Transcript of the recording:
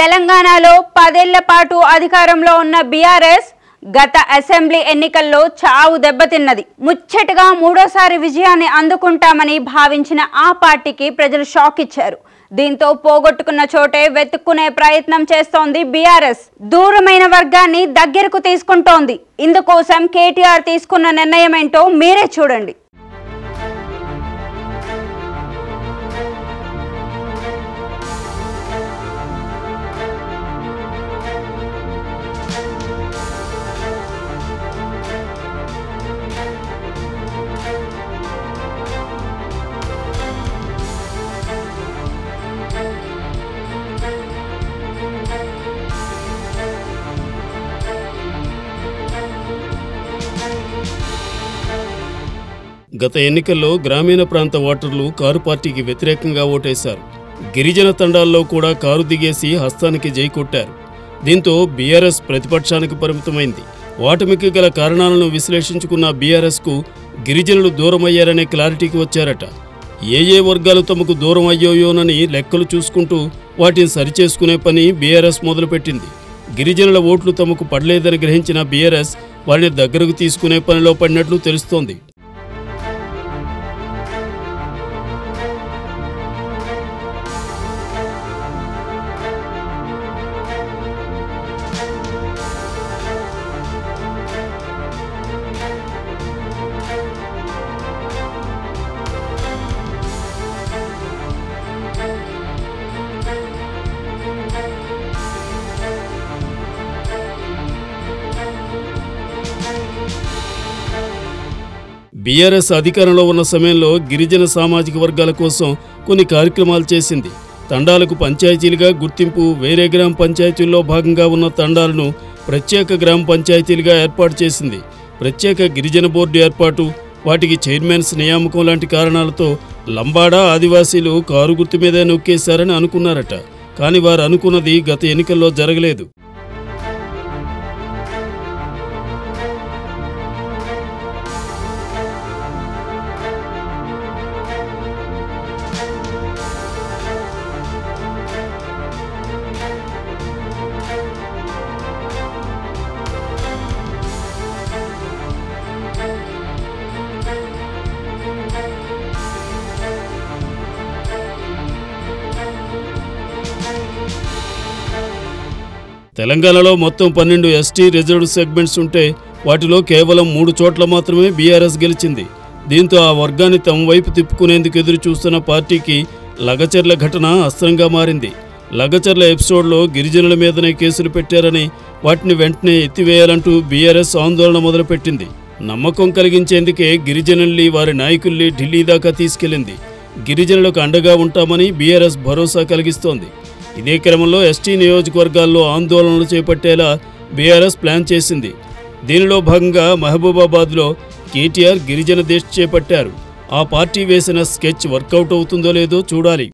తెలంగాణలో 10 ఏళ్ల పాటు అధికారంలో ఉన్న బీఆర్ఎస్ గత అసెంబ్లీ ఎన్నికల్లో చావు దెబ్బతిన్నది. ముచ్చటగా మూడోసారి విజయాన్ని అందుకుంటామని భావించిన ఆ పార్టీకి ప్రజలు షాక్ ఇచ్చారు. దీంతో పోగొట్టుకున్న చోటే వెతుక్కునే ప్రయత్నం చేస్తోంది బీఆర్ఎస్. దూరమైన వర్గాన్ని దగ్గరకు తీసుకుంటోంది. ఇందుకోసం కేటీఆర్ తీసుకున్న నిర్ణయం ఏంటో మీరే చూడండి. గత ఎన్నికల్లో గ్రామీణ ప్రాంత ఓటర్లు కారు పార్టీకి వ్యతిరేకంగా ఓటేశారు. గిరిజన తండాల్లో కూడా కారు దిగేసి హస్తానికి జై కొట్టారు. దీంతో బీఆర్ఎస్ ప్రతిపక్షానికి పరిమితమైంది. ఓటమికి గల కారణాలను విశ్లేషించుకున్న బీఆర్ఎస్కు గిరిజనులు దూరమయ్యారనే క్లారిటీకి వచ్చారట. ఏ వర్గాలు తమకు దూరం అయ్యోయోనని లెక్కలు చూసుకుంటూ వాటిని సరిచేసుకునే పని బీఆర్ఎస్ మొదలుపెట్టింది. గిరిజనుల ఓట్లు తమకు పడలేదని గ్రహించిన బీఆర్ఎస్ వారిని దగ్గరకు తీసుకునే పనిలో పడినట్లు తెలుస్తోంది. బీఆర్ఎస్ అధికారంలో ఉన్న సమయంలో గిరిజన సామాజిక వర్గాల కోసం కొన్ని కార్యక్రమాలు చేసింది. తండాలకు పంచాయతీలుగా గుర్తింపు, వేరే గ్రామ పంచాయతీల్లో భాగంగా ఉన్న తండాలను ప్రత్యేక గ్రామ పంచాయతీలుగా ఏర్పాటు చేసింది. ప్రత్యేక గిరిజన బోర్డు ఏర్పాటు, వాటికి చైర్మన్స్ నియామకం లాంటి కారణాలతో లంబాడా ఆదివాసీలు కారు గుర్తు మీదే నొక్కేశారని అనుకున్నారట. కానీ వారు అనుకున్నది గత ఎన్నికల్లో జరగలేదు. తెలంగాణలో మొత్తం 12 ఎస్టీ రిజర్వ్డ్ సెగ్మెంట్స్ ఉంటే వాటిలో కేవలం 3 చోట్ల మాత్రమే బీఆర్ఎస్ గెలిచింది. దీంతో ఆ వర్గాన్ని తమ వైపు తిప్పుకునేందుకు ఎదురు చూస్తున్న పార్టీకి లగచర్ల ఘటన అస్త్రంగా మారింది. లగచర్ల ఎపిసోడ్లో గిరిజనుల మీదనే కేసులు పెట్టారని, వాటిని వెంటనే ఎత్తివేయాలంటూ బీఆర్ఎస్ ఆందోళన మొదలుపెట్టింది. నమ్మకం కలిగించేందుకే గిరిజనుల్ని, వారి నాయకుల్ని ఢిల్లీ దాకా తీసుకెళ్లింది. గిరిజనులకు అండగా ఉంటామని బీఆర్ఎస్ భరోసా కలిగిస్తోంది. ఇదే క్రమంలో ఎస్టీ నియోజకవర్గాల్లో ఆందోళనలు చేపట్టేలా బీఆర్ఎస్ ప్లాన్ చేసింది. దీనిలో భాగంగా మహబూబాబాద్లో కేటీఆర్ గిరిజన దీక్ష చేపట్టారు. ఆ పార్టీ వేసిన స్కెచ్ వర్కౌట్ అవుతుందో లేదో చూడాలి.